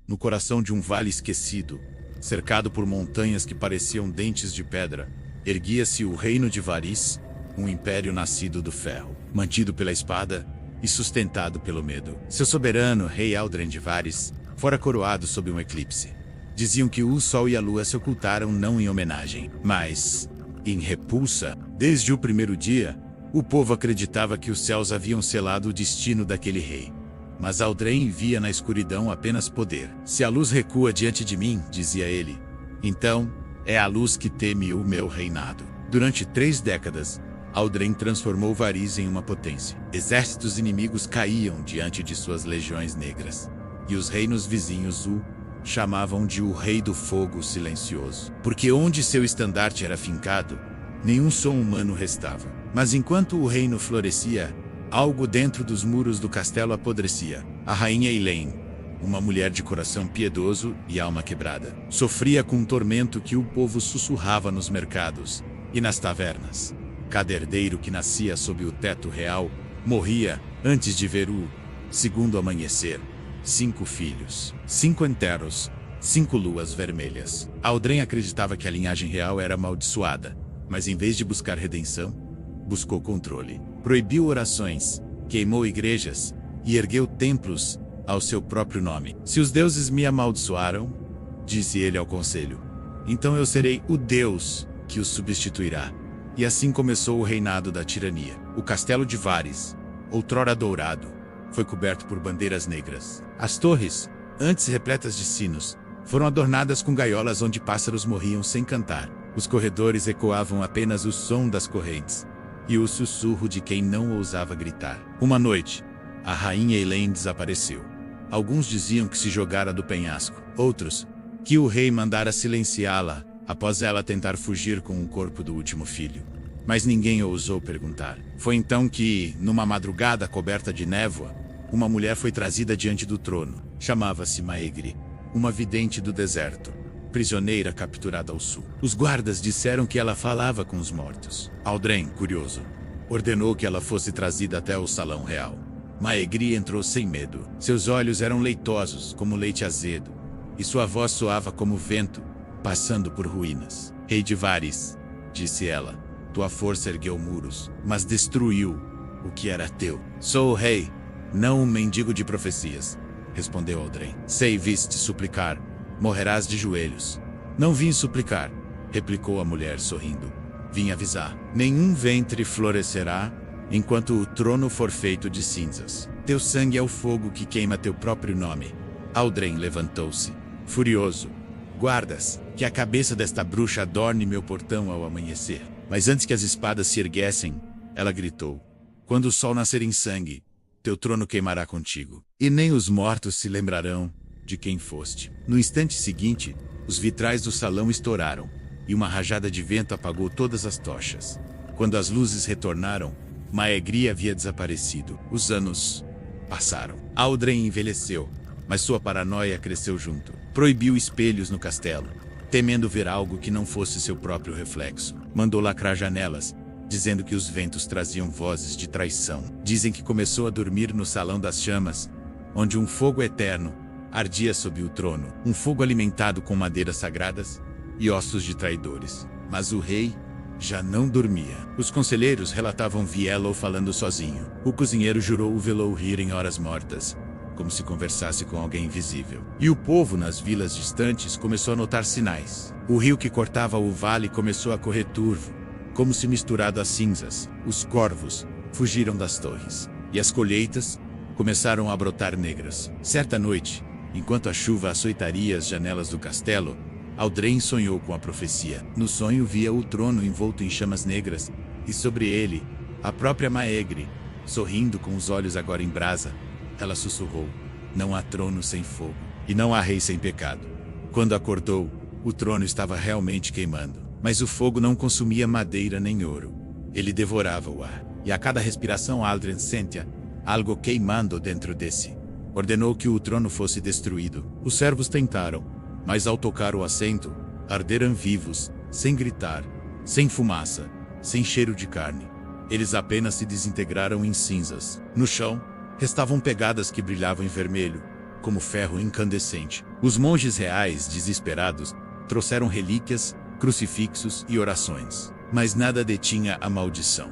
no coração de um vale esquecido, cercado por montanhas que pareciam dentes de pedra, erguia-se o reino de Varys, um império nascido do ferro, mantido pela espada e sustentado pelo medo. Seu soberano, rei Aldren de Varys, fora coroado sob um eclipse. Diziam que o sol e a lua se ocultaram não em homenagem, mas em repulsa. Desde o primeiro dia, o povo acreditava que os céus haviam selado o destino daquele rei. Mas Aldren via na escuridão apenas poder. Se a luz recua diante de mim, dizia ele, então é a luz que teme o meu reinado. Durante 3 décadas, Aldren transformou Varys em uma potência. Exércitos inimigos caíam diante de suas legiões negras. E os reinos vizinhos o chamavam de o Rei do Fogo Silencioso. Porque onde seu estandarte era fincado, nenhum som humano restava. Mas enquanto o reino florescia, algo dentro dos muros do castelo apodrecia. A rainha Elaine, uma mulher de coração piedoso e alma quebrada, sofria com um tormento que o povo sussurrava nos mercados e nas tavernas. Cada herdeiro que nascia sob o teto real morria antes de ver o segundo amanhecer. 5 filhos, 5 enterros, 5 luas vermelhas. Aldren acreditava que a linhagem real era amaldiçoada, mas em vez de buscar redenção, buscou controle. Proibiu orações, queimou igrejas e ergueu templos ao seu próprio nome. Se os deuses me amaldiçoaram, disse ele ao conselho, então eu serei o Deus que os substituirá. E assim começou o reinado da tirania. O castelo de Varys, outrora dourado, foi coberto por bandeiras negras. As torres, antes repletas de sinos, foram adornadas com gaiolas onde pássaros morriam sem cantar. Os corredores ecoavam apenas o som das correntes e o sussurro de quem não ousava gritar. Uma noite, a rainha Elaine desapareceu. Alguns diziam que se jogara do penhasco. Outros, que o rei mandara silenciá-la após ela tentar fugir com o corpo do último filho. Mas ninguém ousou perguntar. Foi então que, numa madrugada coberta de névoa, uma mulher foi trazida diante do trono. Chamava-se Maegre, uma vidente do deserto, prisioneira capturada ao sul. Os guardas disseram que ela falava com os mortos. Aldren, curioso, ordenou que ela fosse trazida até o salão real. Maegre entrou sem medo. Seus olhos eram leitosos, como leite azedo, e sua voz soava como vento, passando por ruínas. Rei de Varys, disse ela, tua força ergueu muros, mas destruiu o que era teu. Sou o rei, não um mendigo de profecias, respondeu Aldren. Sei viste suplicar, morrerás de joelhos. Não vim suplicar, replicou a mulher sorrindo. Vim avisar. Nenhum ventre florescerá enquanto o trono for feito de cinzas. Teu sangue é o fogo que queima teu próprio nome. Aldren levantou-se, furioso. Guardas, que a cabeça desta bruxa adorne meu portão ao amanhecer. Mas antes que as espadas se erguessem, ela gritou. Quando o sol nascer em sangue, teu trono queimará contigo. E nem os mortos se lembrarão de quem foste. No instante seguinte, os vitrais do salão estouraram, e uma rajada de vento apagou todas as tochas. Quando as luzes retornaram, Maegre havia desaparecido. Os anos passaram. Aldren envelheceu, mas sua paranoia cresceu junto. Proibiu espelhos no castelo, temendo ver algo que não fosse seu próprio reflexo. Mandou lacrar janelas, dizendo que os ventos traziam vozes de traição. Dizem que começou a dormir no Salão das Chamas, onde um fogo eterno ardia sob o trono, um fogo alimentado com madeiras sagradas e ossos de traidores. Mas o rei já não dormia. Os conselheiros relatavam Viello falando sozinho. O cozinheiro jurou o velou rir em horas mortas, como se conversasse com alguém invisível. E o povo nas vilas distantes começou a notar sinais. O rio que cortava o vale começou a correr turvo, como se misturado a cinzas. Os corvos fugiram das torres, e as colheitas começaram a brotar negras. Certa noite, enquanto a chuva açoitaria as janelas do castelo, Aldren sonhou com a profecia. No sonho via o trono envolto em chamas negras, e sobre ele, a própria Maegre, sorrindo com os olhos agora em brasa. Ela sussurrou, não há trono sem fogo, e não há rei sem pecado. Quando acordou, o trono estava realmente queimando, mas o fogo não consumia madeira nem ouro. Ele devorava o ar, e a cada respiração Aldren sentia algo queimando dentro desse. Ordenou que o trono fosse destruído. Os servos tentaram, mas ao tocar o assento, arderam vivos, sem gritar, sem fumaça, sem cheiro de carne. Eles apenas se desintegraram em cinzas. No chão, restavam pegadas que brilhavam em vermelho, como ferro incandescente. Os monges reais, desesperados, trouxeram relíquias, crucifixos e orações. Mas nada detinha a maldição.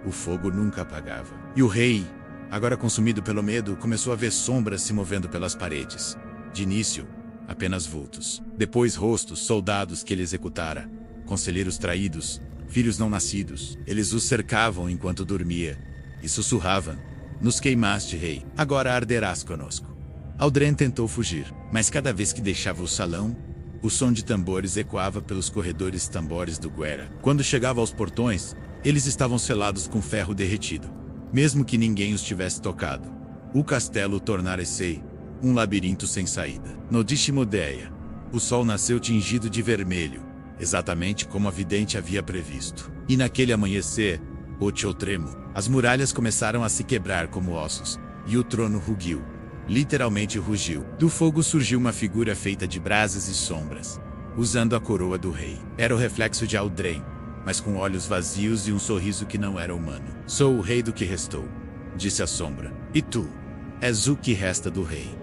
O fogo nunca apagava. E o rei, agora consumido pelo medo, começou a ver sombras se movendo pelas paredes. De início, apenas vultos. Depois rostos, soldados que ele executara, conselheiros traídos, filhos não nascidos. Eles os cercavam enquanto dormia e sussurravam: "Nos queimaste, rei. Agora arderás conosco." Aldren tentou fugir, mas cada vez que deixava o salão, o som de tambores ecoava pelos corredores tambores do Guerra. Quando chegava aos portões, eles estavam selados com ferro derretido, mesmo que ninguém os tivesse tocado. O castelo tornara-se um labirinto sem saída. No Dishimodeia, o sol nasceu tingido de vermelho, exatamente como a vidente havia previsto. E naquele amanhecer, o Chotremo, as muralhas começaram a se quebrar como ossos, e o trono rugiu. Literalmente rugiu. Do fogo surgiu uma figura feita de brasas e sombras, usando a coroa do rei. Era o reflexo de Aldren, mas com olhos vazios e um sorriso que não era humano. "Sou o rei do que restou", disse a sombra. "E tu? És o que resta do rei."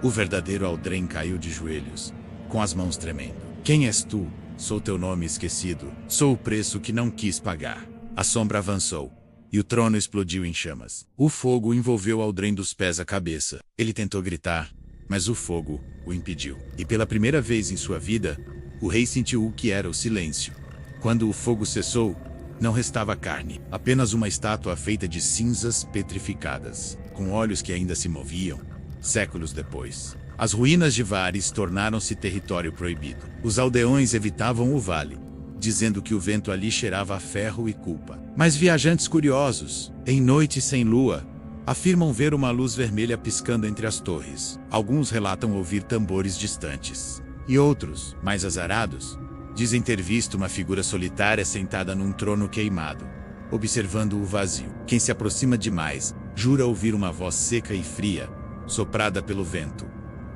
O verdadeiro Aldren caiu de joelhos, com as mãos tremendo. "Quem és tu? Sou teu nome esquecido. Sou o preço que não quis pagar." A sombra avançou, e o trono explodiu em chamas. O fogo envolveu Aldren dos pés à cabeça. Ele tentou gritar, mas o fogo o impediu. E pela primeira vez em sua vida, o rei sentiu o que era o silêncio. Quando o fogo cessou, não restava carne, apenas uma estátua feita de cinzas petrificadas, com olhos que ainda se moviam. Séculos depois, as ruínas de Varys tornaram-se território proibido. Os aldeões evitavam o vale, dizendo que o vento ali cheirava a ferro e culpa. Mas viajantes curiosos, em noites sem lua, afirmam ver uma luz vermelha piscando entre as torres. Alguns relatam ouvir tambores distantes. E outros, mais azarados, dizem ter visto uma figura solitária sentada num trono queimado, observando o vazio. Quem se aproxima demais, jura ouvir uma voz seca e fria, soprada pelo vento: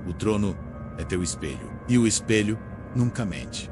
"O trono é teu espelho." E o espelho nunca mente.